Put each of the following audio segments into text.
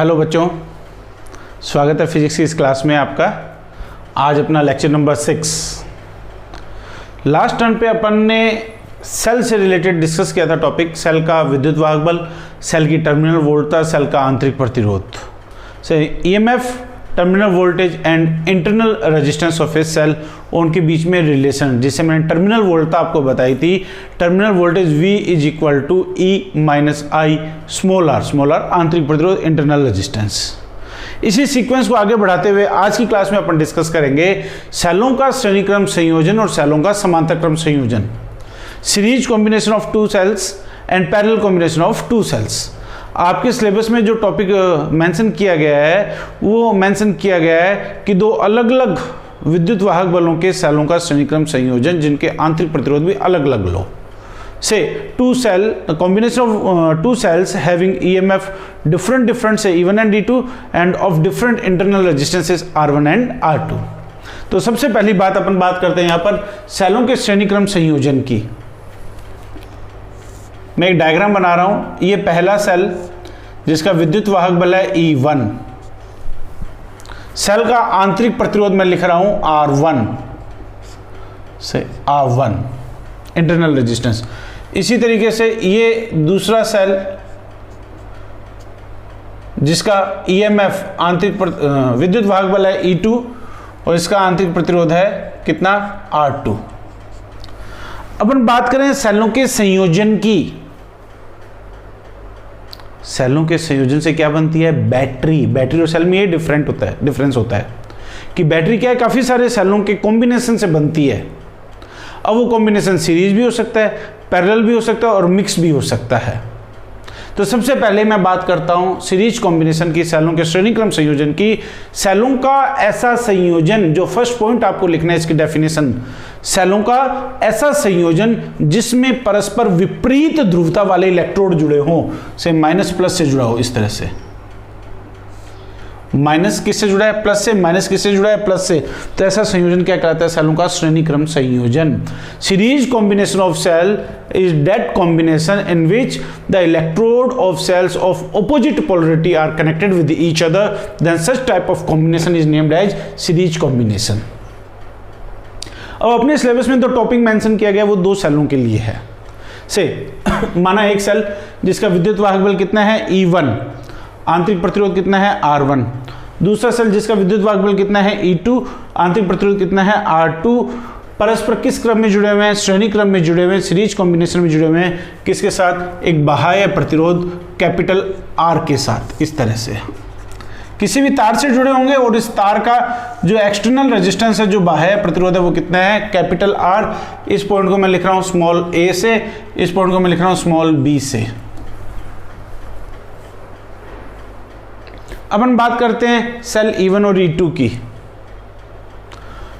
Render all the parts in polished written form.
Hello बच्चों, स्वागत है फिजिक्स की इस क्लास में आपका। आज अपना लेक्चर नंबर 6। लास्ट टर्न पे अपन ने सेल से रिलेटेड डिस्कस किया था टॉपिक, सेल का विद्युत वाहक बल, सेल की टर्मिनल वोल्टता, सेल का आंतरिक प्रतिरोध से EMF, terminal voltage and internal resistance of a cell, उनके बीच में रिलेशन, जिसे मैंने टर्मिनल वोल्टता आपको बताई थी। Terminal voltage V is equal to E minus I small R आंतरिक प्रतिरोध, इंटरनल रेजिस्टेंस। इसी सीक्वेंस को आगे बढ़ाते हुए आज की क्लास में अपन डिस्कस करेंगे सेलों का श्रेणीक्रम संयोजन और सेलों का समांतर क्रम संयोजन, series combination of two cells and parallel combination of two cells. आपके सिलेबस में जो टॉपिक मेंशन किया गया है वो मेंशन किया गया है कि दो अलग अलग विद्युत वाहक बलों के सेलों का श्रेणीक्रम संयोजन जिनके आंतरिक प्रतिरोध भी अलग अलग लो। से two cell combination of two cells having EMF different से E1 and E2 and of different internal resistances R1 and R2। तो सबसे पहली बात अपन बात करते हैं यहाँ पर सेलों के श्रेणीक्रम संयोजन की। मैं एक डायग्राम बना रहा हूं। ये पहला सेल जिसका विद्युत वाहक बल है E1, सेल का आंतरिक प्रतिरोध मैं लिख रहा हूं R1 से R1 इंटरनल रेजिस्टेंस। इसी तरीके से ये दूसरा सेल जिसका EMF आंतरिक विद्युत वाहक बल है E2 और इसका आंतरिक प्रतिरोध है कितना, R2। अपन बात करें सेलों के संयोजन की। सेलों के संयोजन से क्या बनती है, बैटरी और सेल में ये डिफरेंस होता है कि बैटरी क्या है, काफी सारे सेलों के कॉम्बिनेशन से बनती है। अब वो कॉम्बिनेशन सीरीज भी हो सकता है, पैरेलल भी हो सकता है और मिक्स भी हो सकता है। तो सबसे पहले मैं बात करता हूं सीरीज कॉम्बिनेशन की, सेलों के श्रेणीक्रम संयोजन की। सेलों का ऐसा संयोजन, जो फर्स्ट पॉइंट आपको लिखना है इसकी डेफिनेशन, सेलों का ऐसा संयोजन जिसमें परस्पर विपरीत ध्रुवता वाले इलेक्ट्रोड जुड़े हों, से माइनस प्लस से जुड़ा हो। इस तरह से माइनस किससे जुड़ा है, प्लस से, माइनस किससे जुड़ा है, प्लस से। तो ऐसा संयोजन क्या कहलाता है, सेलों का श्रेणीक्रम संयोजन। Series combination of cell is that combination in which the electrode of cells of opposite polarity are connected with each other, then such type of combination is named as series combination. अब अपने syllabus में तो topic mention किया गया वो दो सेलों के लिए है। से माना एक सेल जिसका विद्युत वाहक बल कितना है E1, आंतरिक प्रतिरोध कितना है R1। दूसरा सेल जिसका विद्युत वाहक बल कितना है E2, आंतरिक प्रतिरोध कितना है R2। परस्पर किस क्रम में जुड़े हुए हैं, श्रेणी क्रम में जुड़े हुए हैं, सीरीज कॉम्बिनेशन में जुड़े हुए हैं। किसके साथ, एक बाह्य प्रतिरोध कैपिटल R के साथ। इस तरह से किसी भी तार से जुड़े होंगे और इस तार का जो एक्सटर्नल रेजिस्टेंस है, जो बाह्य प्रतिरोध है, वो कितना है, कैपिटल R। इस पॉइंट को मैं लिख रहा हूं स्मॉल a से, इस पॉइंट को मैं लिख रहा हूं स्मॉल b से। अपन बात करते हैं सेल E1 और E2 की।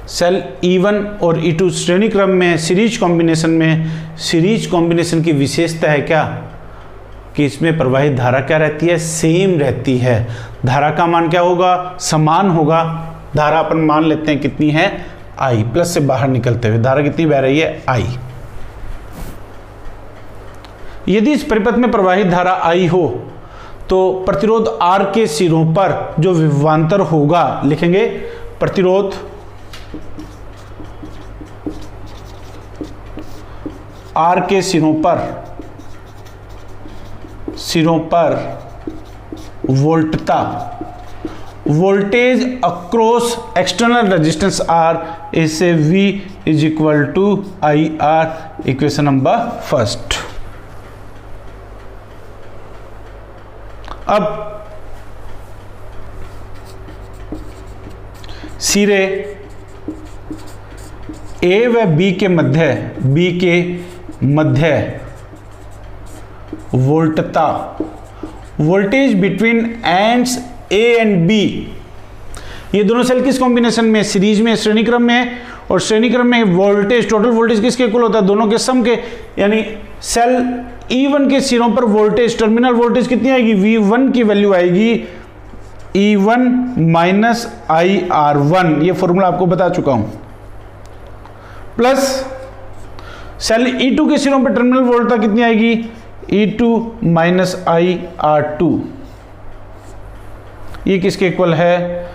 सेल E1 और E2 श्रेणी क्रम में सीरीज कॉम्बिनेशन में, सीरीज कॉम्बिनेशन की विशेषता है क्या कि इसमें प्रवाहित धारा क्या रहती है, सेम रहती है। धारा का मान क्या होगा, समान होगा। धारा अपन मान लेते हैं कितनी है, I, प्लस से बाहर निकलते हुए धारा कितनी बह रही है, I। यदि इस परिपथ में प्रवाहित धारा I हो तो प्रतिरोध R के सिरों पर जो विभवांतर होगा, लिखेंगे प्रतिरोध R के सिरों पर वोल्टता, voltage across external resistance R, इससे V is equal to IR, equation number first. अब सिरे A व B के मध्य वोल्टता, voltage between ends A and B। ये दोनों सेल किस कॉम्बिनेशन में, सीरीज में, श्रेणी क्रम में। और श्रेणी क्रम में वोल्टेज, टोटल वोल्टेज किसके इक्वल होता है, दोनों के सम के। यानी सेल E1 के सिरों पर वोल्टेज, टर्मिनल वोल्टेज कितनी आएगी, V1 की वैल्यू आएगी E1 माइनस IR1। ये फॉर्मूला आपको बता चुका हूं। प्लस सेल E2 के सिरों पर टर्मिनल वोल्टता कितनी आएगी, E2 माइनस IR2। ये किसके इक्वल है,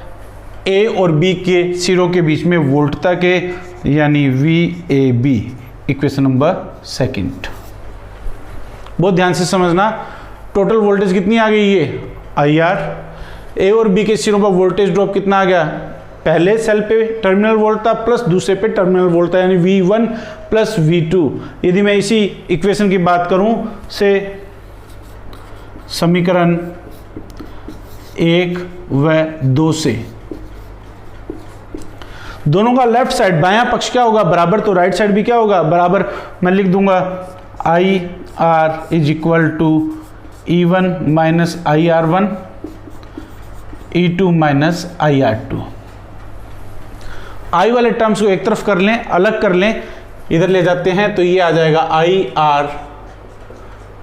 ए और बी के सिरों के बीच में वोल्टता के, यानी VAB, इक्वेशन नंबर सेकंड। बहुत ध्यान से समझना, टोटल वोल्टेज कितनी आ गई, ये IR, ए और बी के सिरों पर वोल्टेज ड्रॉप कितना आ गया, पहले सेल पे टर्मिनल वोल्ट था प्लस दूसरे पे टर्मिनल वोल्ट था, यानी V1 प्लस V2। यदि मैं इसी इक्वेशन की बात करूं से समीकरण 1 व 2 से, दोनों का लेफ्ट साइड बायां पक्ष क्या होगा, बराबर, तो राइट साइड भी क्या होगा, बराबर। मैं लिख दूंगा IR is equal to E1 minus IR1, E2 minus IR2। I वाले टर्म्स को एक तरफ कर लें, अलग कर लें, इधर ले जाते हैं तो ये आ जाएगा IR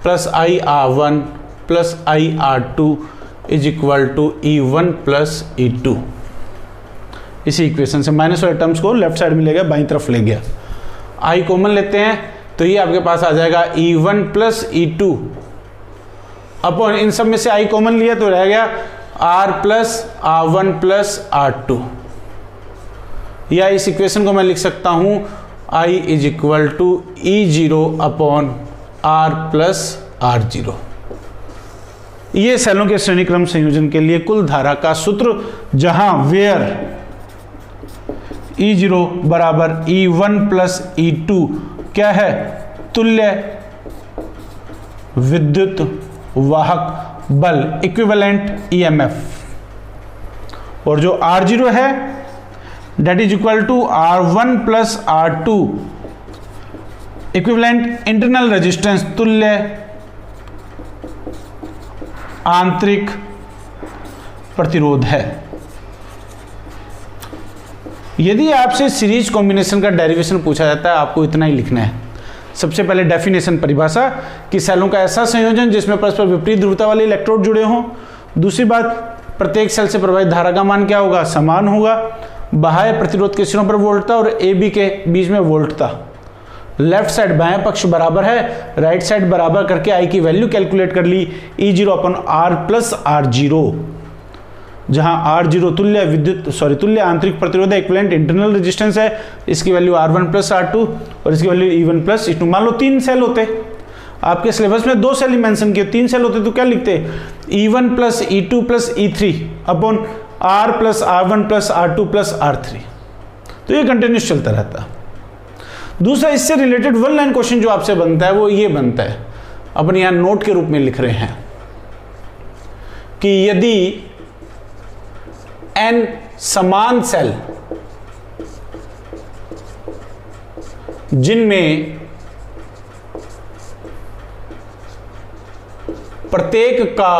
plus IR1 plus IR2 is equal to E1 plus E2। इसी इक्वेशन से माइनस वाले टर्म्स को लेफ्ट साइड में ले गया, बाईं तरफ ले गया। I कॉमन लेते हैं तो ये आपके पास आ जाएगा E1 प्लस E2 अपॉन, इन सब में से I कॉमन लिया तो रह गया R plus R1 plus R2, या इस इक्वेशन को मैं लिख सकता हूं I is equal to E0 upon R plus R0। ये सेलों के श्रेणी क्रम संयोजन के लिए कुल धारा का सूत्र, जहां वेयर E0 बराबर E1 प्लस E2 क्या है, तुल्य विद्युत वाहक बल, इक्विवेलेंट EMF, और जो R0 है that is equal to R1 plus R2 equivalent internal resistance, तुल्य आंतरिक प्रतिरोध है। यदि आपसे सीरीज कॉम्बिनेशन का डेरिवेशन पूछा जाता है, आपको इतना ही लिखना है। सबसे पहले डेफिनेशन, परिभाषा, कि सेलों का ऐसा संयोजन जिसमें परस्पर विपरीत ध्रुवता वाले इलेक्ट्रोड जुड़े हों। दूसरी बात, प्रत्येक सेल से प्रवाहित धारा का मान क्या होगा, समान होगा। बाह्य प्रतिरोध के सिरों पर वोल्टता और AB के बीच में वोल्टता। लेफ्ट साइड बाएं पक्ष बराबर है, राइट साइड बराबर करके I की वैल्यू कैलकुलेट कर ली, E0 upon R plus R0, जहां R0 तुल्य आंतरिक प्रतिरोध है, इक्विवेलेंट इंटरनल रेजिस्टेंस है, इसकी वैल्यू R1 प्लस R2 और इसकी वैल्यू E1 प्लस E2। मान लो 3 सेल होते, आपके सिलेबस में 2 सेल ही मेंशन किए, 3 सेल होते तो क्या लिखते, E1 plus E2 plus E3 upon R plus R1 plus R2 plus R3। तो ये कंटिन्यूस चलता रहता। दूसरा, इससे रिलेटेड वन लाइन क्वेश्चन जो आपसे बनता है वो ये बनता है, अपन यहां नोट के रूप में लिख रहे हैं कि यदि n समान सेल जिनमें प्रत्येक का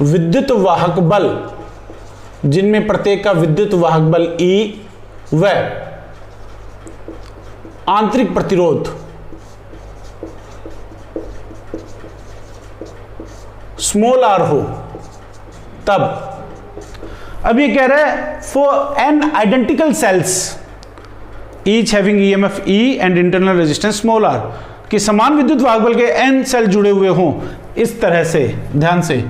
विद्युत वाहक बल E व आंतरिक प्रतिरोध स्मॉल r हो, तब अब ये कह रहा है for n identical sales each having EMF E and internal resistance small r, कि समान विद्युत वाहक बल के n सेल जुड़े हुए हों इस तरह से। ध्यान से,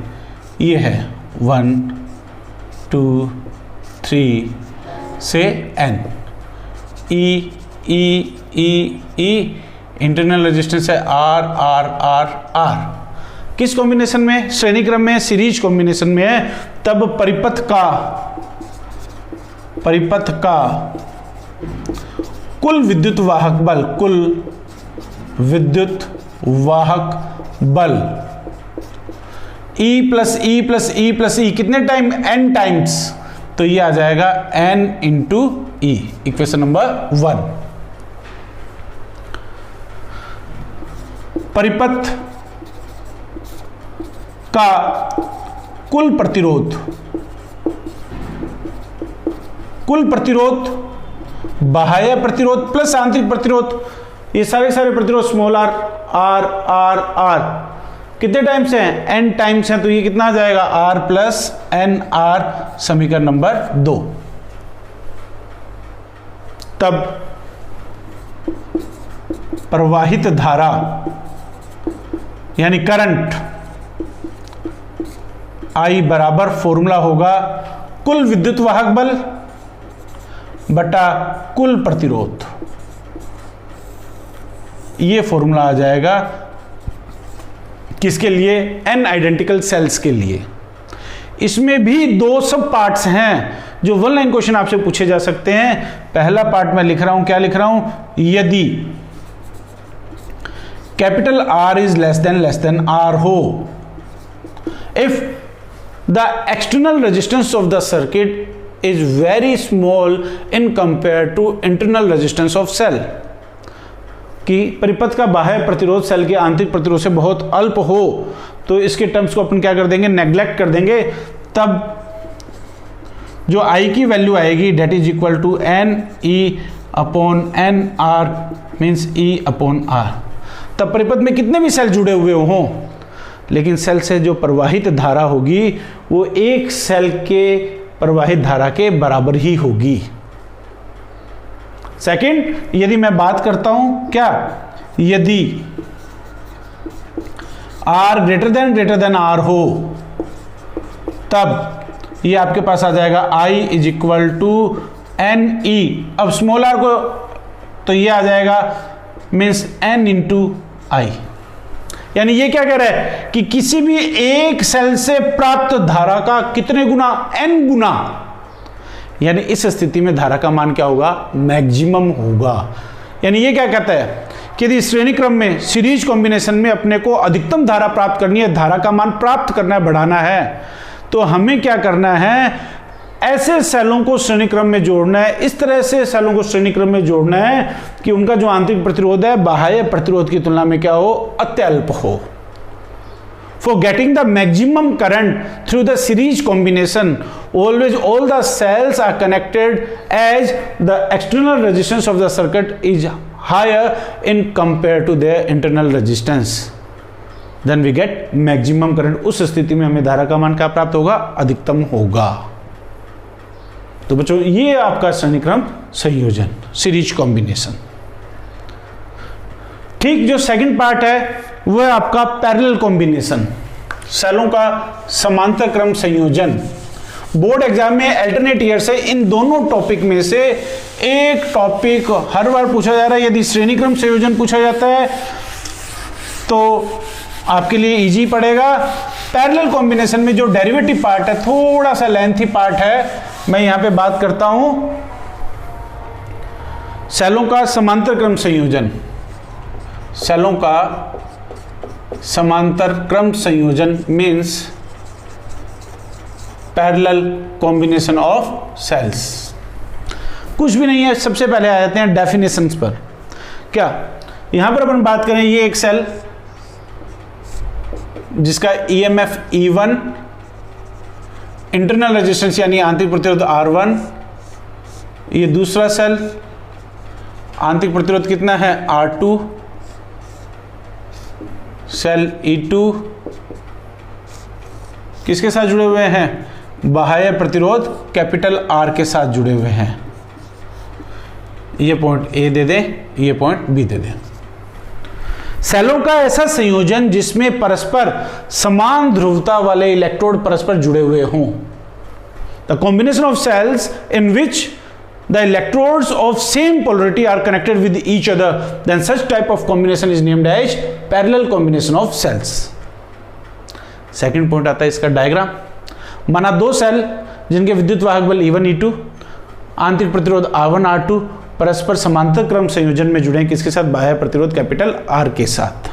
ये है 1 2 3 से n, E इंटरनल रेजिस्टेंस है R। किस कॉम्बिनेशन में, श्रेणी क्रम में, सीरीज कॉम्बिनेशन में है, तब परिपथ का कुल विद्युत वाहक बल E plus E plus E plus E कितने टाइम, n टाइम्स, तो ये आ जाएगा n into E, equation number 1। परिपथ का कुल प्रतिरोध बाह्य प्रतिरोध प्लस आंतरिक प्रतिरोध, ये सारे प्रतिरोध स्मॉल r कितने टाइम्स हैं, n टाइम्स हैं, तो ये कितना आ जाएगा r प्लस एन आर, समीकरण नंबर 2। तब प्रवाहित धारा यानी करंट I बराबर फॉर्मूला होगा कुल विद्युत वाहक बल बटा कुल प्रतिरोध, ये फॉर्मूला आ जाएगा किसके लिए? n आइडेंटिकल सेल्स के लिए। इसमें भी दो सब पार्ट्स हैं जो वन लाइन क्वेश्चन आपसे पूछे जा सकते हैं। पहला पार्ट मैं लिख रहा हूं, क्या लिख रहा हूं? यदि capital R is less than R हो, if the external resistance of the circuit is very small in compare to internal resistance of cell, कि परिपथ का बाह्य प्रतिरोध सेल के आंतरिक प्रतिरोध से बहुत अल्प हो, तो इसके टर्म्स को अपन क्या कर देंगे? नेग्लेक्ट कर देंगे। तब जो I की वैल्यू आएगी that is equal to NE/NR means E/R। तब परिपथ में कितने भी सेल जुड़े हुए हों, लेकिन सेल से जो प्रवाहित धारा होगी वो एक सेल के प्रवाहित धारा के बराबर ही होगी। सेकंड, यदि मैं बात करता हूं क्या, यदि R greater than R हो, तब ये आपके पास आ जाएगा I is equal to NE। अब स्मॉल r को तो ये आ जाएगा मीन्स N इंटू I। यानी ये क्या कह रहा है कि किसी भी एक सेल से प्राप्त धारा का कितने गुना? N गुना। यानी इस स्थिति में धारा का मान क्या होगा? मैक्सिमम होगा। यानी ये क्या कहता है कि यदि श्रेणी क्रम में सीरीज कॉम्बिनेशन में अपने को अधिकतम धारा प्राप्त करनी है, धारा का मान प्राप्त करना है, बढ़ाना है, तो हमें क्या करना है? ऐसे सेलों को श्रेणी क्रम में जोड़ना है, इस तरह से सेलों को श्रेणी क्रम में जोड़ना है कि उनका जो आंतरिक प्रतिरोध है बाह्य प्रतिरोध की तुलना में क्या हो? अत्यल्प हो। For getting the maximum current through the series combination, always all the cells are connected as the external resistance of the circuit is higher in compared to their internal resistance. Then we get maximum current. उस स्थिति में हमें धारा का मान क्या प्राप्त होगा? अधिकतम होगा। तो बच्चों ये आपका श्रेणी क्रम संयोजन, सीरीज कॉम्बिनेशन। ठीक, जो सेकंड पार्ट है वो है आपका पैरेलल कॉम्बिनेशन, सेलों का समांतर क्रम संयोजन। बोर्ड एग्जाम में अल्टरनेट ईयर से इन दोनों टॉपिक में से एक टॉपिक हर बार पूछा जा रहा है। यदि श्रेणी क्रम संयोजन पूछा जाता है तो आपके लिए इजी पड़ेगा। पैरेलल कॉम्बिनेशन में जो डेरिवेटिव पार्ट है थोड़ा सा लेंथी पार्ट है, मैं यहां पे बात करता हूं सेलों का समांतर क्रम संयोजन। सेलों का समांतर क्रम संयोजन means parallel combination of cells. कुछ भी नहीं है, सबसे पहले आ जाते हैं डेफिनेशंस पर। क्या यहां पर अपन बात करें, ये एक सेल जिसका EMF E1, इंटरनल रेजिस्टेंस यानी आंतरिक प्रतिरोध R1, ये दूसरा सेल आंतरिक प्रतिरोध कितना है? R2, सेल E2 किसके साथ जुड़े हुए हैं? बाह्य प्रतिरोध कैपिटल R के साथ जुड़े हुए हैं। ये पॉइंट A दे दें, ये पॉइंट B दे दें। सेलों का ऐसा संयोजन जिसमें परस्पर समान ध्रुवता वाले इलेक्ट्रोड परस्पर जुड़े हुए हों। The combination of cells in which the electrodes of same polarity are connected with each other, then such type of combination is named as parallel combination of cells. Second point आता है इसका diagram. माना दो cell जिनके विद्युत वाहक बल E1 E2, आंतरिक प्रतिरोध R1 R2 परस्पर समांतर क्रम संयोजन में जुड़े हैं, किसके साथ? बाह्य प्रतिरोध कैपिटल R के साथ।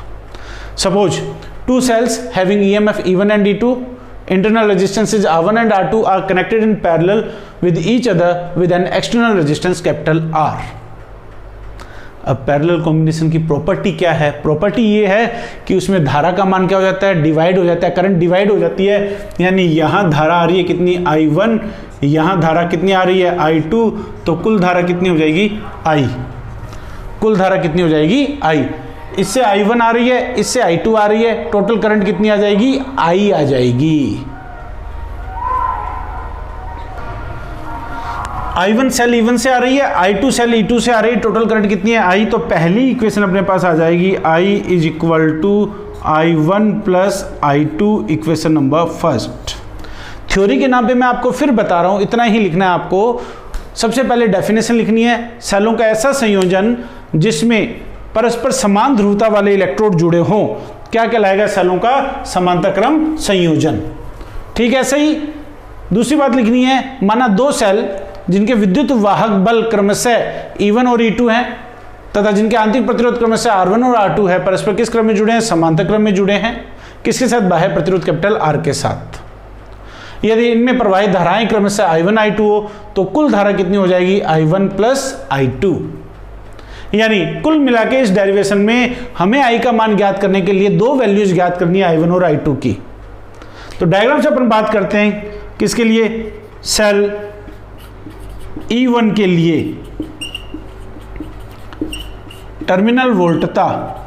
Suppose two cells having EMF E1 and E2, internal resistances R1 and R2 are connected in parallel with each other with an external resistance capital R. अब पैरेलल कॉम्बिनेशन की प्रॉपर्टी क्या है? Property ये है कि उसमें धारा का मान क्या हो जाता है? डिवाइड हो जाता है, करंट डिवाइड हो जाती है। यानी यहां धारा आ रही है कितनी? I1, यहां धारा कितनी आ रही है? I2, तो कुल धारा कितनी हो जाएगी? I। कुल धारा कितनी हो जाएगी? I। इससे I1 आ रही है, इससे I2 आ रही है, टोटल करंट कितनी आ जाएगी? I आ जाएगी। I1 सेल E1 से आ रही है, I2 सेल E2 से आ रही है, टोटल करंट कितनी है? I। तो पहली इक्वेशन अपने पास आ जाएगी I is equal to I1 plus I2, equation number first. Theory के नाम पे मैं आपको फिर बता रहा हूं, इतना ही लिखना है आपको। सबसे पहले डेफिनेशन लिखनी है, सेलों का ऐसा संयोजन जिसमें परस्पर समान ध्रुवता वाले इलेक्ट्रोड जुड़े हों क्या कहलाएगा? सेलों का समांतर क्रम संयोजन। ठीक है, ऐसे ही दूसरी बात लिखनी है, माना दो सेल जिनके विद्युत वाहक बल क्रमशः E1 और E2 हैं तथा जिनके आंतरिक प्रतिरोध क्रमशः R1 और R2 है, परस्पर किस क्रम में जुड़े हैं? समांतर क्रम में जुड़े हैं। किसके साथ? बाह्य प्रतिरोध कैपिटल R के साथ। यदि इनमें प्रवाहित धाराएं क्रमशः I1 I2 हो तो कुल धारा कितनी हो जाएगी? I1 plus I2। यानी कुल मिला के इस डेरिवेशन में हमें I का मान ज्ञात करने के लिए दो वैल्यूज ज्ञात करनी है, I1 और I2 की। तो डायग्राम से अपन बात करते हैं किसके लिए? सेल E1 के लिए टर्मिनल वोल्टता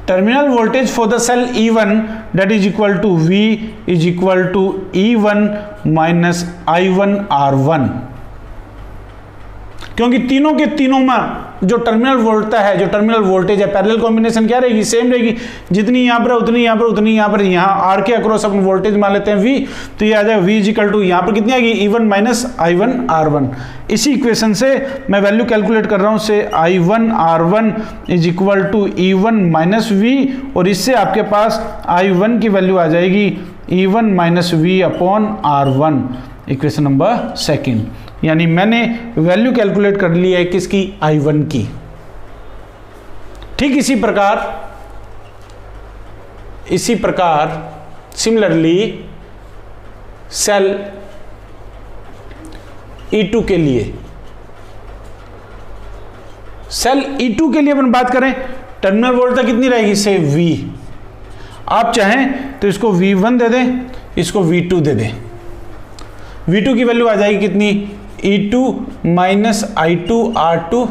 terminal voltage for the cell E1 that is equal to V is equal to E1 minus I1 R1। क्योंकि तीनों के तीनों में जो टर्मिनल वोल्टता है, जो टर्मिनल वोल्टेज है, पैरेलल कॉम्बिनेशन क्या रहेगी? सेम रहेगी। जितनी यहां पर उतनी यहां पर उतनी यहां पर, यहां आर के अक्रॉस अपन वोल्टेज मान लेते हैं V, तो ये आ जाएगा V इक्वल टू यहां पर कितनी आएगी? E1 minus I1 R1। इसी इक्वेशन से मैं वैल्यू कैलकुलेट कर रहा हूं, से I1 R1 is equal to E1 minus V, और इससे आपके पास I1 की वैल्यू आ जाएगी E1 minus V upon R1, equation number second. यानी मैंने वैल्यू कैलकुलेट कर ली है किसकी? I1 की। ठीक इसी प्रकार सिमिलरली सेल E2 के लिए, सेल E2 के लिए अपन बात करें, टर्मिनल वोल्टता कितनी रहेगी? से V। आप चाहें तो इसको V1 दे दें, इसको V2 दे दें। V2 की वैल्यू आ जाएगी कितनी? E2 माइनस I2 R2,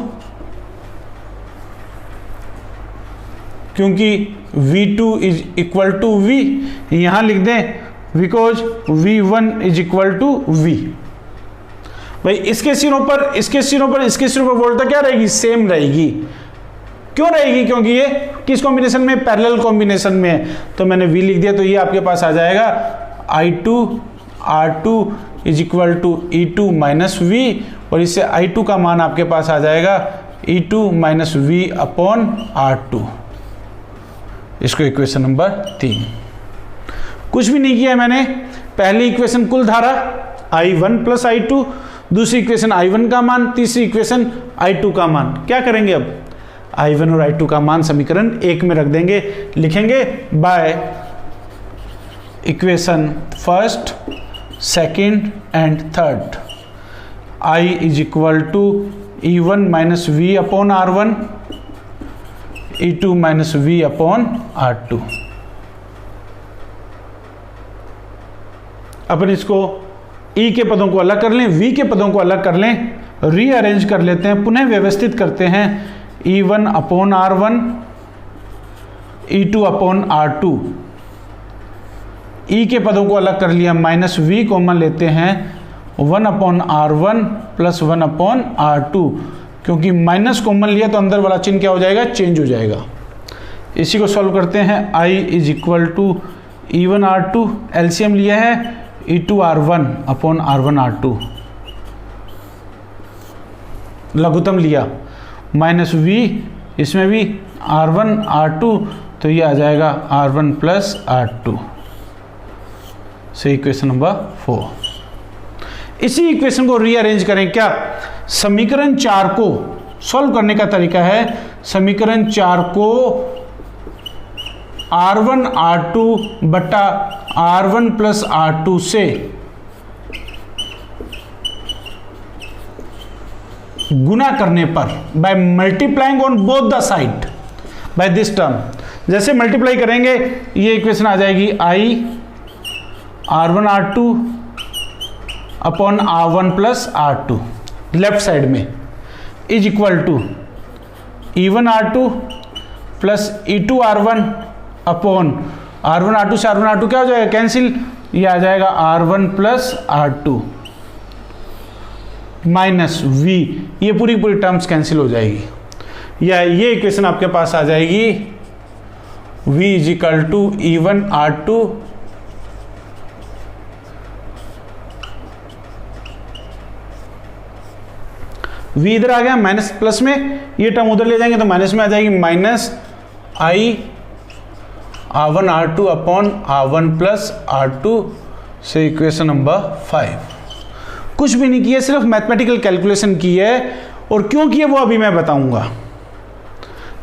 क्योंकि V2 is equal to V, यहां लिख दें because V1 is equal to V। भाई इसके सिरों पर इसके सिरों पर वोल्टता क्या रहेगी? सेम रहेगी। क्यों रहेगी? क्योंकि ये किस कॉम्बिनेशन में? पैरेलल कॉम्बिनेशन में है। तो मैंने V लिख दिया, तो ये आपके पास आ जाएगा I2 R2 is equal to E2 minus V, और इससे I2 का मान आपके पास आ जाएगा E2 minus V upon R2। इसको इक्वेशन नंबर 3। कुछ भी नहीं किया मैंने। पहली इक्वेशन कुल धारा I1 प्लस I2, दूसरी इक्वेशन I1 का मान, तीसरी इक्वेशन I2 का मान। क्या करेंगे अब? I1 और I2 का मान समीकरण 1 में रख देंगे, लिखेंगे by equation first, second and third. I is equal to E1 minus V upon R1, E2 minus V upon R2। अपन इसको E के पदों को अलग कर लें, V के पदों को अलग कर लें, रीअरेंज कर लेते हैं, पुनः व्यवस्थित करते हैं। E1 upon R1, E2 upon R2। E के पदों को अलग कर लिया, माइनस V कॉमन लेते हैं, 1 upon R1 plus 1 upon R2, क्योंकि माइनस कॉमन लिया तो अंदर वाला चिन्ह क्या हो जाएगा? चेंज हो जाएगा। इसी को सॉल्व करते हैं। I is equal to E1 R2, LCM लिया है E2 R1 upon R1 R2, लघुत्तम लिया, माइनस V, इसमें भी R1 R2, तो ये आ जाएगा R1 प्लस R2। से इक्वेशन नंबर 4। इसी इक्वेशन को रीअरेंज करें। क्या? समीकरण 4 को सॉल्व करने का तरीका है, समीकरण 4 को R1 R2 बटा R1 प्लस R2 से गुना करने पर, by multiplying on both the side by this term, जैसे मल्टीप्लाई करेंगे ये इक्वेशन आ जाएगी I R1 R2 upon R1 plus R2 left side में is equal to E1 R2 plus E2 R1 upon R1 R2 से R1 R2 क्या हो जाएगा? कैंसिल, ये आ जाएगा R1 plus R2 minus V, ये पूरी टर्म्स कैंसिल हो जाएगी, या ये इक्वेशन आपके पास आ जाएगी V is equal to E1 R2 V इधर आ गया माइनस प्लस में, ये टर्म उधर ले जाएंगे तो माइनस में आ जाएगी, minus I R1 R2 upon R1 plus R2 से इक्वेशन नंबर 5। कुछ भी नहीं किया, सिर्फ मैथमेटिकल कैलकुलेशन की है। और क्यों किए वो अभी मैं बताऊंगा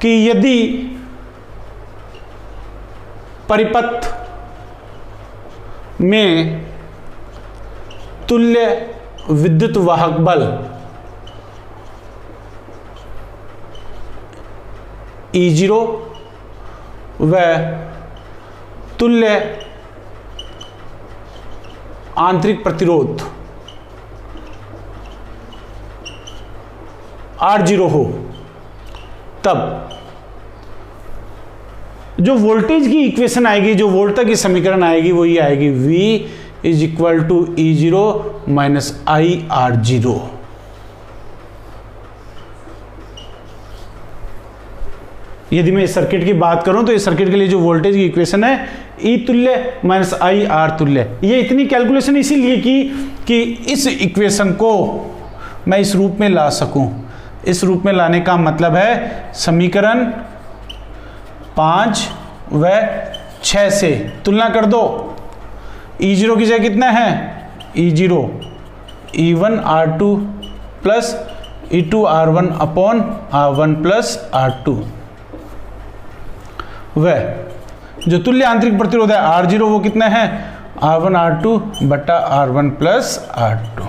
कि यदि परिपथ में तुल्य विद्युत वाहक बल E0 व तुल्य आंतरिक प्रतिरोध R0 हो, तब जो वोल्टेज की इक्वेशन आएगी, जो वोल्टा की समीकरण आएगी, वो ये आएगी V is equal to E0 minus I R0। यदि मैं इस सर्किट की बात करूं तो इस सर्किट के लिए जो वोल्टेज की इक्वेशन है E तुल्य माइनस I R तुल्य। ये इतनी कैलकुलेशन इसीलिए की कि इस इक्वेशन को मैं इस रूप में ला सकूं। इस रूप में लाने का मतलब है समीकरण 5 व 6 से तुलना कर दो। E0 की जगह कितना है, E0 E1 R2 plus E2 R1 upon R1 plus R2 वह जो तुल्य आंतरिक प्रतिरोध है R0 वो कितना है, R1 R2 बटा R1 प्लस R2।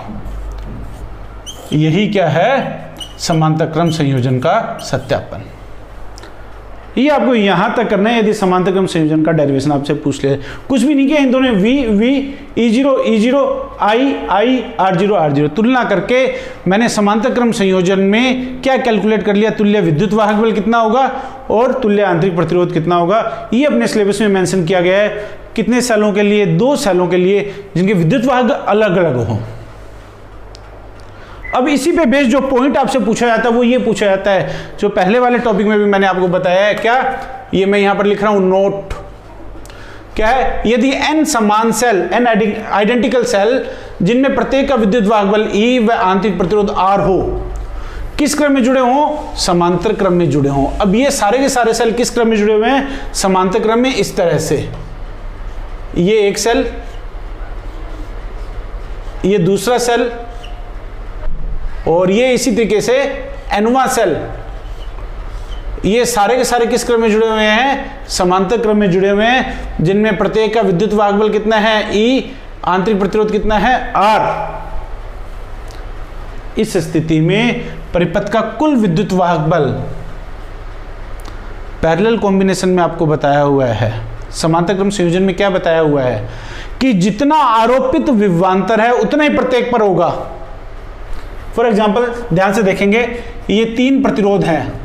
यही क्या है, समांतर क्रम संयोजन का सत्यापन। ये आपको यहां तक करना है। यदि समांतर क्रम संयोजन का डेरिवेशन आपसे पूछ ले, कुछ भी नहीं किया, इन दोनों V E0 I R0 तुलना करके मैंने समांतर क्रम संयोजन में क्या कैलकुलेट कर लिया, तुल्य विद्युत वाहक बल कितना होगा और तुल्य आंतरिक प्रतिरोध कितना होगा। ये अपने सिलेबस में मेंशन किया गया है। कितने सेलों के लिए, 2 सेलों के लिए जिनके विद्युत वाहक अलग अलग हो। अब इसी पे बेस्ड जो पॉइंट आपसे पूछा जाता है वो ये पूछा जाता है, जो पहले वाले टॉपिक में भी मैंने आपको बताया है। क्या, ये मैं यहां पर लिख रहा हूं नोट, क्या है, यदि n समान सेल, n आइडेंटिकल सेल जिनमें प्रत्येक का विद्युत वाहक बल E व आंतरिक प्रतिरोध R हो, किस क्रम में जुड़े हों, समांतर क्रम में जुड़े हों। अब ये सारे के सारे सेल किस क्रम में जुड़े हुए हैं, समांतर क्रम में। इस तरह से ये एक सेल, ये दूसरा सेल, और ये इसी तरीके से nवां सेल, ये सारे के सारे किस क्रम में जुड़े हुए हैं, समांतर क्रम में जुड़े हुए हैं, जिनमें प्रत्येक का विद्युत वाहक बल कितना है, E, आंतरिक प्रतिरोध कितना है, R। इस स्थिति में परिपथ का कुल विद्युत वाहक बल पैरेलल कॉम्बिनेशन में आपको बताया हुआ है, समांतर क्रम संयोजन में क्या बताया हुआ है कि जितना आरोपित विभवांतर है उतना ही प्रत्येक पर होगा। फॉर एग्जाम्पल ध्यान से देखेंगे, ये 3 प्रतिरोध हैं,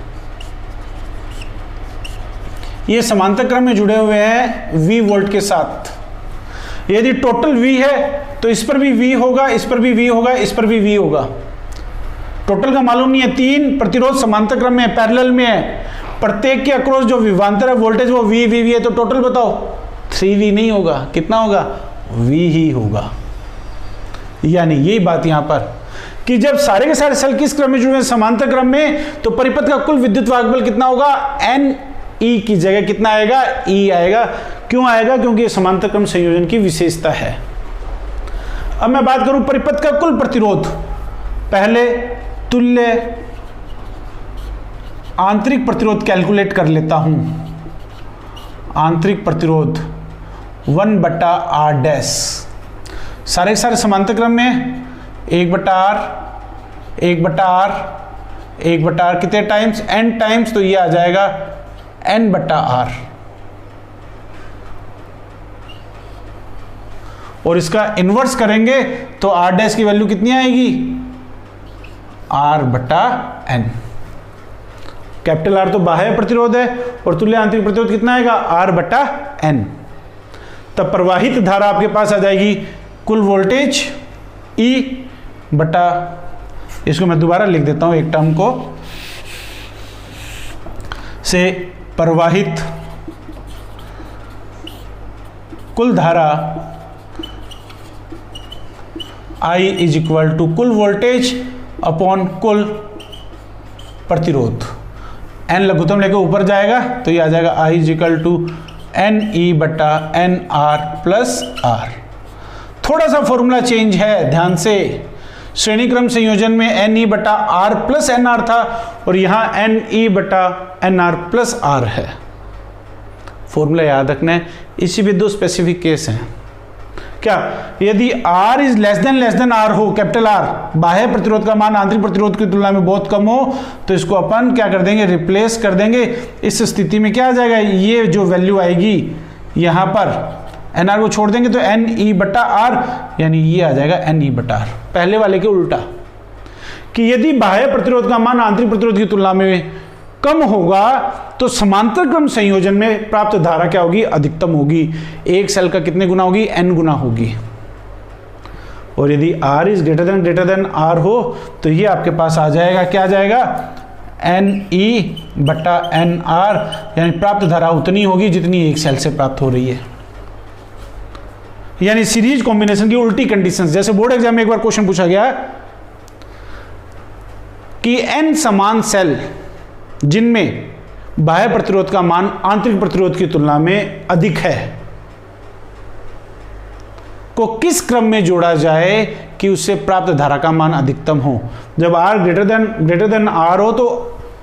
ये समांतर क्रम में जुड़े हुए हैं V वोल्ट के साथ। यदि टोटल V है तो इस पर भी V होगा, इस पर भी V होगा, इस पर भी V होगा। टोटल का मालूम नहीं है, 3 प्रतिरोध समांतर क्रम में, पैरेलल में है, प्रत्येक के अक्रॉस जो विभवांतर है वोल्टेज वो V है, तो टोटल बताओ 3V नहीं होगा, कितना होगा, V ही होगा। यानी यही बात यहां पर कि जब सारे के सारे सेल किस क्रम में जुड़े हैं, समांतर क्रम में, तो परिपथ का कुल विद्युत वाहक बल कितना होगा, NE की जगह कितना आएगा, E आएगा। क्यों आएगा, क्योंकि ये समांतर क्रम संयोजन की विशेषता है। अब मैं बात करूं परिपथ का कुल प्रतिरोध, पहले तुल्य आंतरिक प्रतिरोध कैलकुलेट कर लेता हूं। आंतरिक प्रतिरोध 1/R डैश, सारे के सारे समांतर क्रम में, 1/R 1/R कितने टाइम्स, n टाइम्स, तो ये आ जाएगा n/R। और इसका इन्वर्स करेंगे तो R डैश की वैल्यू कितनी आएगी, R/n। कैपिटल R तो बाह्य प्रतिरोध है और तुल्य आंतरिक प्रतिरोध कितना आएगा, R/n। तब प्रवाहित धारा आपके पास आ जाएगी कुल वोल्टेज E बटा, इसको मैं दोबारा लिख देता हूं एक टर्म को, से प्रवाहित कुल धारा I इज इक्वल टू कुल वोल्टेज अपॉन कुल प्रतिरोध। n लघुत्तम लेके ऊपर जाएगा तो ये आ जाएगा I is equal to NE बटा NR प्लस R। थोड़ा सा फॉर्मूला चेंज है, ध्यान से। श्रेणी क्रम संयोजन में NE बटा R प्लस NR था और यहाँ NE बटा NR प्लस R है। फॉर्मूला याद रखना है। इसी भी दो स्पेसिफिक केस हैं। क्या? यदि R is less than R हो, कैपिटल R, बाह्य प्रतिरोध का मान आंतरिक प्रतिरोध की तुलना में बहुत कम हो, तो इसको अपन क्या कर देंगे, रिप्लेस कर देंगे। इस स्थिति में क्या आ जाएगा, ये जो वैल्यू आएगी यहाँ पर NR को छोड़ देंगे तो NE बटा R, यानी ये आ जाएगा NE बटा R। पहले वाले के उल्टा, कि यदि बाह्य प्रतिरोध का मान आंतरिक प्रतिरोध की तुलना में कम होगा तो समांतर क्रम संयोजन में प्राप्त धारा क्या होगी, अधिकतम होगी। एक सेल का कितने गुना होगी, n गुना होगी। और यदि R is greater than R हो तो ये आपके पास आ जाएगा, क्या आ जाएगा, NE बटा NR, यानी प्राप्त धारा उतनी होगी जितनी एक सेल से प्राप्त हो रही है। यानी सीरीज कॉम्बिनेशन की उल्टी कंडीशंस। जैसे बोर्ड एग्जाम में एक बार क्वेश्चन पूछा गया कि n समान सेल जिनमें बाह्य प्रतिरोध का मान आंतरिक प्रतिरोध की तुलना में अधिक है को किस क्रम में जोड़ा जाए कि उससे प्राप्त धारा का मान अधिकतम हो। जब R ग्रेटर देन R हो तो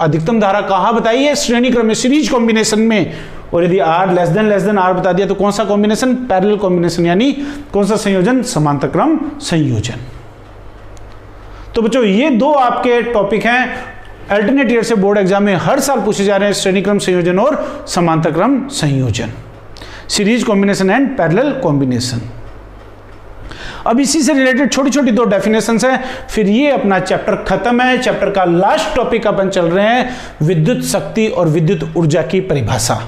अधिकतम धारा कहां बताइए, श्रेणी क्रम में, सीरीज कॉम्बिनेशन में। और यदि R लेस देन R बता दिया तो कौन सा कॉम्बिनेशन, पैरेलल कॉम्बिनेशन, यानी कौन सा संयोजन, समांतर क्रम संयोजन। तो बच्चों ये दो आपके टॉपिक हैं अल्टरनेट ईयर से बोर्ड एग्जाम में हर साल पूछे जा रहे हैं, श्रेणी क्रम संयोजन और समांतर क्रम संयोजन, series combination and parallel combination. अब इसी से रिलेटेड छोटी छोटी दो डेफिनेशंस हैं, फिर ये अपना चैप्टर खत्म है। चैप्टर का लास्ट टॉपिक अपन चल रहे हैं विद्युत शक्ति और विद्युत ऊर्जा की परिभाषा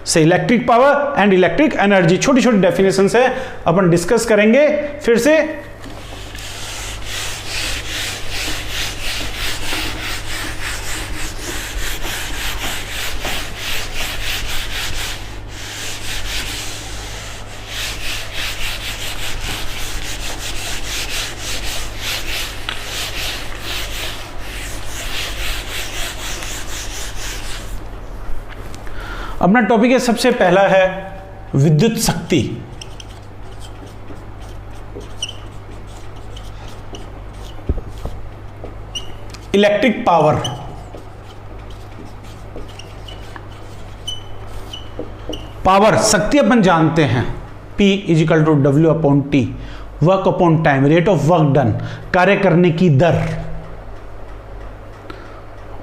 से, electric power and electric energy. छोटी छोटी डेफिनेशंस है, अपन डिस्कस करेंगे फिर से। अपना टॉपिक है, सबसे पहला है विद्युत शक्ति। Electric power. पावर, शक्ति अपन जानते हैं P is equal to W upon T, work upon time, rate of work done, कार्य करने की दर।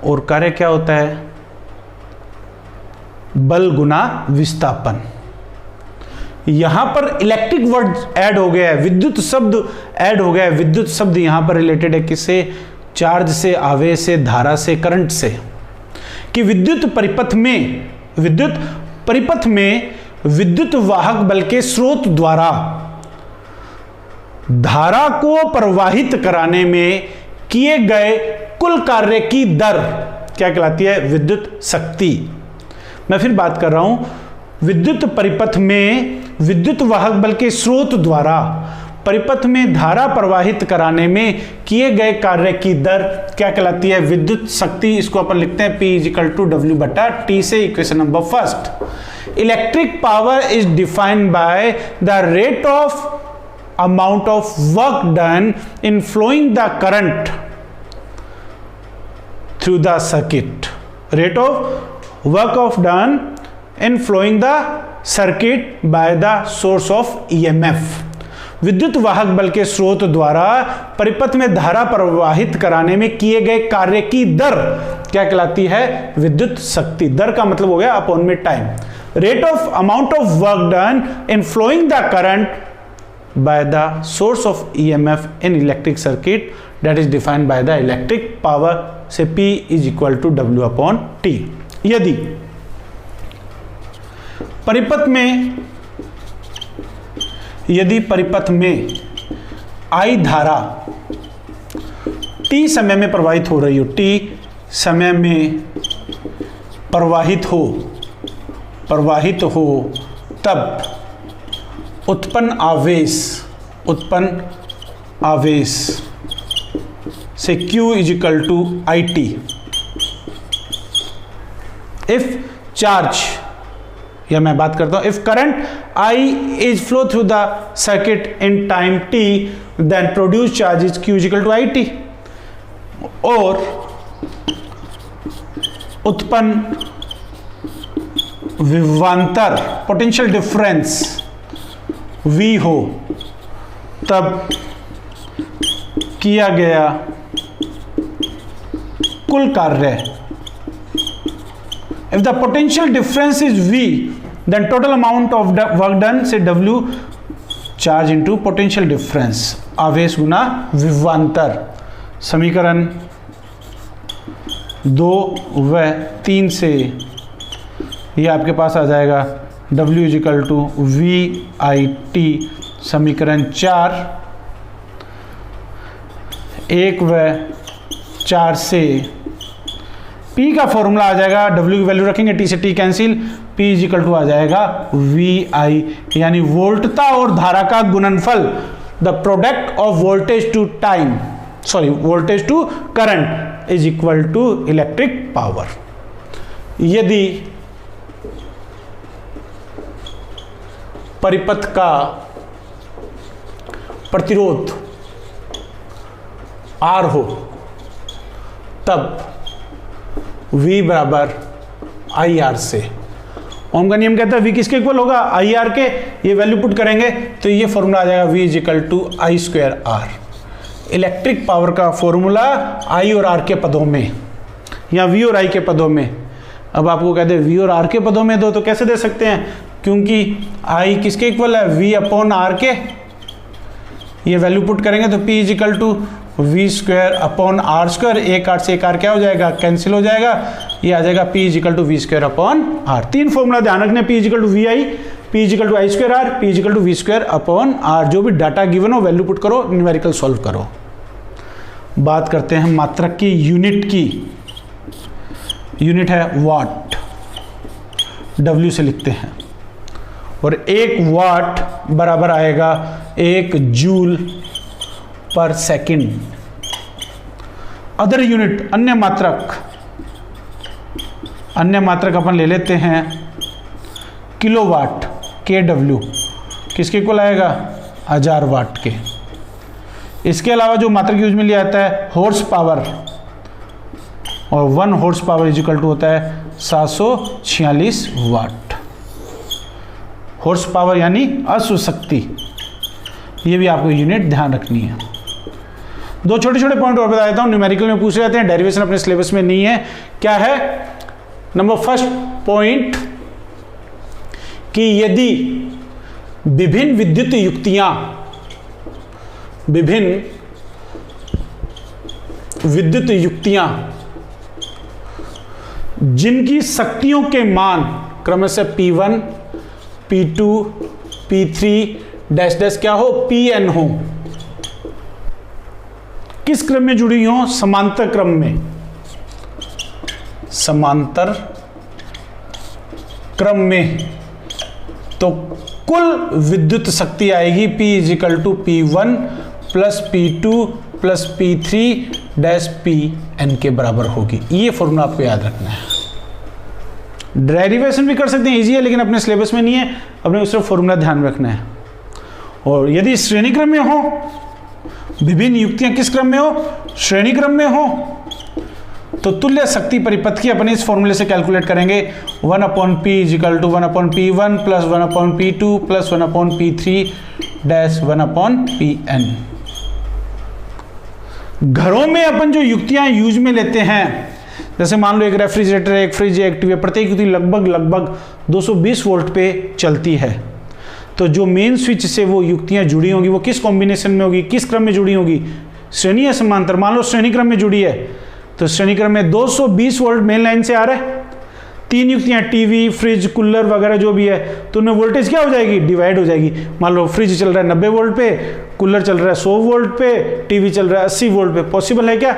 और कार्य क्या होता है, बल गुना विस्थापन। यहां पर इलेक्ट्रिक वर्ड ऐड हो गया है, विद्युत शब्द ऐड हो गया है। विद्युत शब्द यहां पर रिलेटेड है किससे, चार्ज से, आवेश से, धारा से, करंट से। कि विद्युत परिपथ में विद्युत वाहक बल के स्रोत द्वारा धारा को प्रवाहित कराने में किए गए कुल कार्य की दर क्या कहलाती है, विद्युत शक्ति। मैं फिर बात कर रहा हूं, विद्युत परिपथ में विद्युत वाहक बल के स्रोत द्वारा परिपथ में धारा प्रवाहित कराने में किए गए कार्य की दर क्या कहलाती है, विद्युत शक्ति। इसको अपन लिखते हैं P is equal to W बटा T से, equation number first. Electric power is defined by the rate of amount of work done in flowing the current through the circuit. Rate of work of done in flowing the circuit by the source of EMF। विद्युत वाहक बल के स्रोत द्वारा परिपथ में धारा प्रवाहित कराने में किए गए कार्य की दर क्या कहलाती है, विद्युत शक्ति। दर का मतलब हो गया अपॉन में time. Rate of amount of work done in flowing the current by the source of EMF in electric circuit that is defined by the electric power से P is equal to W upon T। यदि परिपथ में I धारा T समय में प्रवाहित हो रही हो, T समय में प्रवाहित हो, तब उत्पन्न आवेश से Q is equal to IT। If charge, या मैं बात करता हूं, if current I is flow through the circuit in time t, then produce charge is Q is equal to IT। और उत्पन्न विभवांतर पोटेंशियल डिफरेंस V हो, तब किया गया कुल कार्य, if the potential difference is V, then total amount of work done से W charge into potential difference, आवेश गुना विभवांतर। समीकरण 2 व 3 से ये आपके पास आ जाएगा W is equal to VIT। समीकरण 4 1 व 4 से P का फॉर्मूला आ जाएगा, W की वैल्यू रखेंगे, T से T cancel, P is equal to आ जाएगा VI, यानी वोल्टता और धारा का गुणनफल, the product of voltage to time, sorry voltage to current is equal to electric power. यदि परिपथ का प्रतिरोध R हो, तब V बराबर IR से। ओम का नियम कहता है V किसके इक्वल होगा, IR के। ये वैल्यू पुट करेंगे तो ये फॉर्मूला आ जाएगा V is equal to I²R। Electric power का फॉर्मूला I और R के पदों में, या V और I के पदों में। अब आपको कहते हैं V और R के पदों में दो, तो कैसे दे सकते हैं, क्योंकि I किसके इक्वल है, V अपॉन R के। ये वैल्यू पुट करेंगे तो P is equal to V² upon R²। एक R से एक R क्या हो जाएगा, कैंसिल हो जाएगा। ये आ जाएगा P is equal to V² upon R। 3 formula ध्यान रखने, P is equal to VI, P is equal to I²R, P is equal to V² upon R। जो भी डाटा गिवन हो वैल्यू पुट करो, न्यूमेरिकल सॉल्व करो। बात करते हैं मात्रक की, यूनिट की। यूनिट है वाट, W से लिखते हैं, और 1 वाट बराबर आएगा 1 जूल पर सेकंड। अदर यूनिट, अन्य मात्रक अपन ले लेते हैं किलोवाट, KW किसके इक्वल आएगा, 1000 वाट के। इसके अलावा जो मात्रक यूज में लिया जाता है हॉर्स पावर, और 1 horse power is equal to होता है 746 वाट। हॉर्स पावर यानी अश्व शक्ति, ये भी आपको यूनिट ध्यान रखनी है। 2 छोटे छोटे पॉइंट और बता देता हूँ, न्यूमेरिकल में पूछे जाते हैं, डेरिवेशन अपने सिलेबस में नहीं है। क्या है, नंबर फर्स्ट पॉइंट कि यदि विभिन्न विद्युत युक्तियां जिनकी शक्तियों के मान क्रमशः P1, P2, P3 dash dash क्या हो, Pn हो, किस क्रम में जुड़ी हो, समांतर क्रम में, समांतर क्रम में, तो कुल विद्युत शक्ति आएगी P is equal to P1 plus P2 plus P3 dash Pn के बराबर होगी। ये फॉर्मूला आपको याद रखना है। डेरिवेशन भी कर सकते हैं, इजी है, लेकिन अपने सिलेबस में नहीं है, अपने सिर्फ फॉर्मूला ध्यान रखना है। और यदि श्रेणी क्रम में हो, विभिन्न युक्तियां किस क्रम में हो, श्रेणी क्रम में हो, तो तुल्य शक्ति परिपथ की अपने इस फॉर्मूले से कैलकुलेट करेंगे। 1/P is equal to 1/P1 plus 1/P2 plus 1/P3 dash 1/Pn। घरों में अपन जो युक्तियां यूज में लेते हैं, जैसे मान लो एक रेफ्रिजरेटर है, एक फ्रिज है, एक टीवी है, प्रत्येक युक्ति लगभग 220 वोल्ट पे चलती है। तो जो मेन स्विच से वो युक्तियां जुड़ी होंगी वो किस कॉम्बिनेशन में होगी, किस क्रम में जुड़ी होगी, श्रेणी या समांतर। मान लो श्रेणी क्रम में जुड़ी है, तो श्रेणी क्रम में 220 वोल्ट मेन लाइन से आ रहा है। 3 युक्तियां टीवी, फ्रिज, कूलर वगैरह जो भी है, तो उनमें वोल्टेज क्या हो जाएगी, डिवाइड हो जाएगी। मान लो फ्रिज चल रहा है 90 वोल्ट पे, कूलर चल रहा है 100 वोल्ट पे, टीवी चल रहा है 80 वोल्ट पे। पॉसिबल है क्या,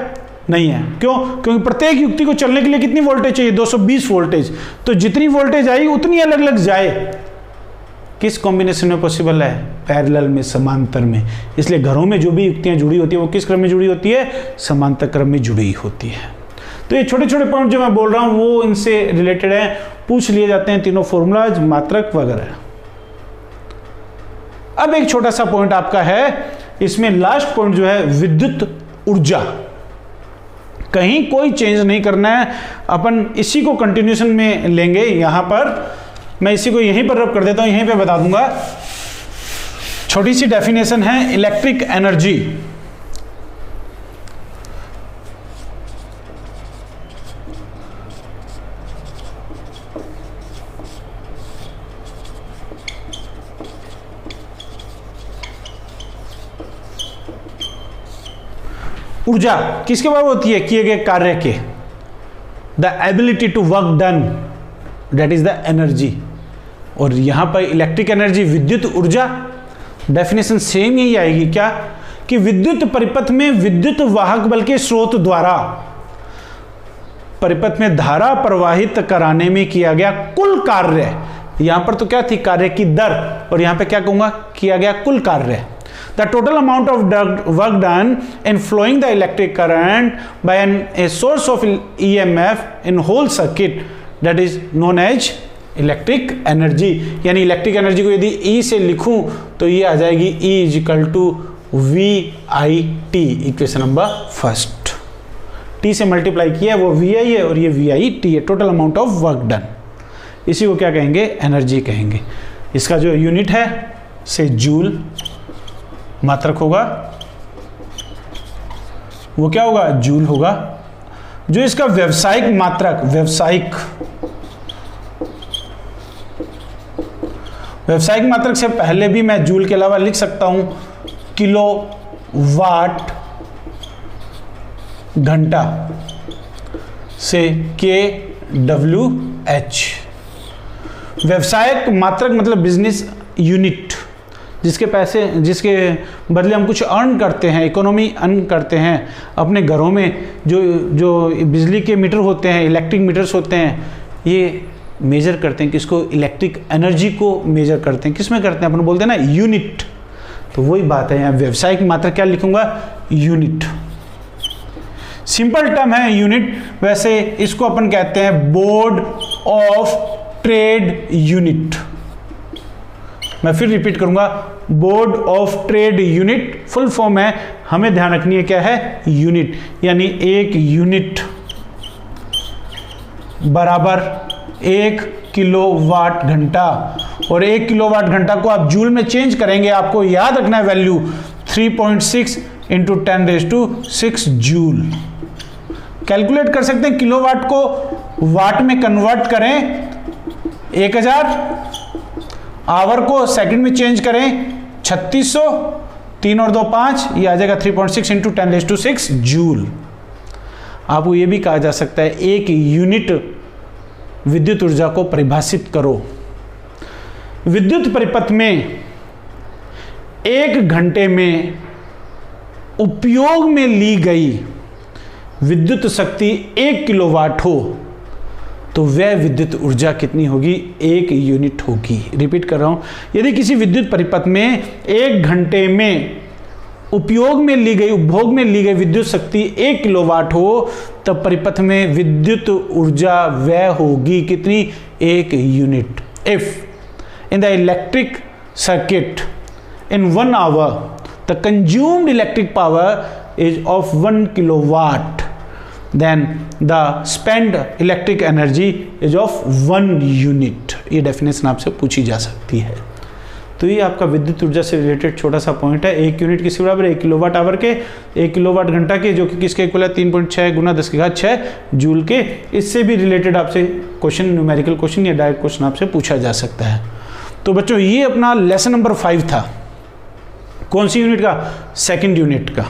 नहीं है। क्यों, क्योंकि प्रत्येक युक्ति को चलने के लिए कितनी वोल्टेज चाहिए, 220 वोल्टेज। तो जितनी वोल्टेज आई उतनी अलग अलग जाए, किस कॉम्बिनेशन में पॉसिबल है? पैरेलल में, समांतर में। इसलिए घरों में जो भी युक्तियां जुड़ी होती है वो किस क्रम में जुड़ी होती है? समांतर क्रम में जुड़ी होती है। तो ये छोटे छोटे पॉइंट जो मैं बोल रहा हूं वो इनसे रिलेटेड है, पूछ लिए जाते हैं तीनों फॉर्मूलाज, मात्रक वगैरह। अब एक छोटा सा पॉइंट आपका है इसमें, लास्ट पॉइंट जो है विद्युत ऊर्जा। कहीं कोई चेंज नहीं करना है, अपन इसी को कंटिन्यूशन में लेंगे। यहां पर मैं इसी को यहीं पर रब कर देता हूं, यहीं पे बता दूंगा। छोटी सी डेफिनेशन है इलेक्ट्रिक एनर्जी। ऊर्जा किसके बराबर होती है? किए गए कार्य के। The ability to work done, that is the energy. और यहां पर इलेक्ट्रिक एनर्जी, विद्युत ऊर्जा, डेफिनेशन सेम यही आएगी क्या? कि विद्युत परिपथ में विद्युत वाहक बल के स्रोत द्वारा परिपथ में धारा प्रवाहित कराने में किया गया कुल कार्य। यहां पर तो क्या थी? कार्य की दर, और यहां पे क्या कहूंगा? किया गया कुल कार्य। The total amount of work done in flowing the electric current by a source of EMF in whole circuit, that is known as electric energy। यानी इलेक्ट्रिक एनर्जी को यदि E से लिखूं तो ये आ जाएगी E is equal to VIT, equation number first. T से multiply किया है वो VI है और ये VIT है, total amount of work done. इसी को क्या कहेंगे? एनर्जी कहेंगे। इसका जो यूनिट है से जूल, मात्रक होगा वो क्या होगा? जूल होगा। जो इसका व्यवसायिक मात्रक, व्यवसायिक मात्रक से पहले भी मैं जूल के अलावा लिख सकता हूं किलो वाट घंटा से KWH। व्यवसायिक मात्रक मतलब बिजनेस यूनिट, जिसके पैसे, जिसके बदले हम कुछ अर्न करते हैं, इकोनॉमी अर्न करते हैं अपने घरों में। जो बिजली के मीटर होते हैं, इलेक्ट्रिक मीटर्स होते हैं, ये मेजर करते हैं किसको? इलेक्ट्रिक एनर्जी को मेजर करते हैं। किस में करते हैं? अपन बोलते हैं ना यूनिट। तो वही बात है, यहाँ व्यवसायिक मात्रक क्या लिखूंगा? यूनिट। सिंपल टर्म है यूनिट। वैसे इसको अपन कहते हैं बोर्ड ऑफ ट्रेड यूनिट। मैं फिर रिपीट करूंगा, board of trade unit full form है, हमें ध्यान रखनी है क्या है? यूनिट। यानी एक यूनिट बराबर 1 किलोवाट घंटा, और 1 किलोवाट घंटा को आप जूल में चेंज करेंगे, आपको याद रखना है वैल्यू 3.6 इंटू 10⁶ जूल। कैलकुलेट कर सकते हैं, किलोवाट को वाट में कन्वर्ट करें 1000, आवर को सेकंड में चेंज करें 3600, 3 और 2 5, ये आ जाएगा 3.6 इंटू 10⁶ जूल। आपको ये भी कहा जा सकता है एक यूनिट विद्युत ऊर्जा को परिभाषित करो। विद्युत परिपथ में 1 घंटे में उपयोग में ली गई विद्युत शक्ति 1 किलोवाट हो तो वह विद्युत ऊर्जा कितनी होगी? 1 यूनिट होगी। रिपीट कर रहा हूं, यदि किसी विद्युत परिपथ में 1 घंटे में उपयोग में ली गई, उपभोग में ली गई विद्युत शक्ति 1 किलोवाट हो, तब परिपथ में विद्युत ऊर्जा वह होगी कितनी? 1 unit. If in the electric circuit in 1 hour the consumed electric power is of 1 kilowatt, then the spent electric energy is of 1 unit। ये डेफिनेशन आपसे पूछी जा सकती है। तो ये आपका विद्युत ऊर्जा से रिलेटेड छोटा सा पॉइंट है। 1 यूनिट किसके बराबर? 1 किलोवाट आवर के, 1 किलोवाट घंटा के, जो कि किसके इक्वल है? 3.6 गुना 10⁶ जूल के। इससे भी रिलेटेड आपसे क्वेश्चन, न्यूमेरिकल क्वेश्चन या डायरेक्ट क्वेश्चन आपसे पूछा जा सकता है। तो बच्चों ये अपना लेसन नंबर 5 था। कौन सी यूनिट का? सेकेंड यूनिट का।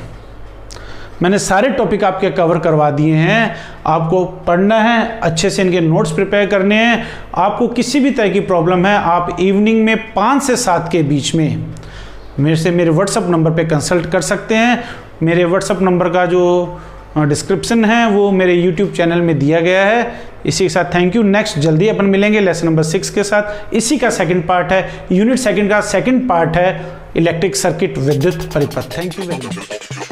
मैंने सारे टॉपिक आपके कवर करवा दिए हैं। आपको पढ़ना है, अच्छे से इनके नोट्स प्रिपेयर करने हैं। आपको किसी भी तरह की प्रॉब्लम है, आप इवनिंग में 5 से 7 के बीच में मेरे व्हाट्सअप नंबर पे कंसल्ट कर सकते हैं। मेरे व्हाट्सअप नंबर का जो डिस्क्रिप्शन है वो मेरे यूट्यूब चैनल में दिया गया है। इसी के साथ थैंक यू। नेक्स्ट जल्दी अपन मिलेंगे लेसन नंबर 6 के साथ। इसी का सेकंड पार्ट है, यूनिट सेकंड का सेकंड पार्ट है इलेक्ट्रिक सर्किट, विद्युत परिपथ। Thank you very much.